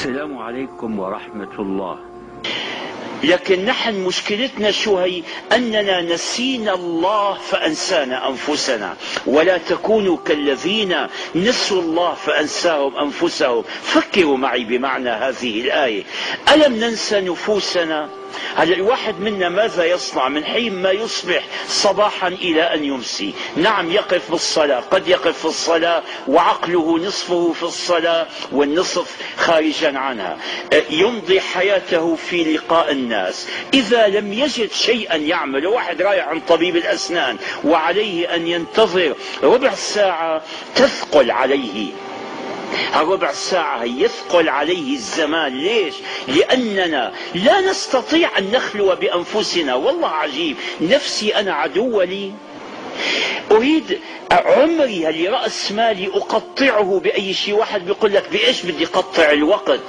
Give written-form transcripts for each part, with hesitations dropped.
السلام عليكم ورحمة الله. لكن نحن مشكلتنا شو هي؟ أننا نسينا الله فأنسانا أنفسنا، ولا تكونوا كالذين نسوا الله فأنساهم أنفسهم. فكروا معي بمعنى هذه الآية. ألم ننسى نفوسنا؟ هذا الواحد منا ماذا يصنع من حين ما يصبح صباحا إلى أن يمسي؟ نعم، يقف بالصلاة، قد يقف في الصلاة وعقله نصفه في الصلاة والنصف خارجا عنها. يمضي حياته في لقاء الناس. إذا لم يجد شيئا يعمله، واحد رايح عند طبيب الأسنان وعليه أن ينتظر ربع ساعة تثقل عليه، ربع ساعة يثقل عليه الزمان. ليش؟ لأننا لا نستطيع أن نخلو بأنفسنا. والله عجيب، نفسي أنا عدو لي. أريد عمري اللي رأس مالي أقطعه بأي شيء. واحد بيقول لك بإيش بدي قطع الوقت؟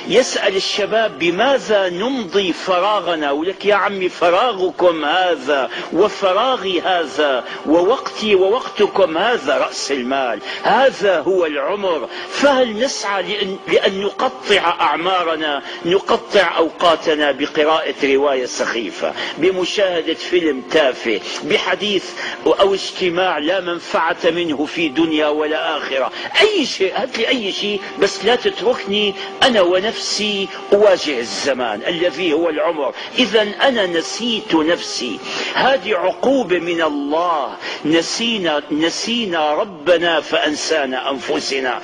يسأل الشباب بماذا نمضي فراغنا؟ ولك يا عمي فراغكم هذا وفراغي هذا ووقتي ووقتكم هذا رأس المال، هذا هو العمر. فهل نسعى لأن نقطع أعمارنا، نقطع أوقاتنا بقراءة رواية سخيفة، بمشاهدة فيلم تافه، بحديث أو اجتماع لا منفعة منه في دنيا ولا آخرة؟ أي شيء، هات لي أي شيء، بس لا تتركني أنا ونفسي أواجه الزمان الذي هو العمر. إذا أنا نسيت نفسي. هذه عقوبة من الله. نسينا ربنا فأنسانا أنفسنا.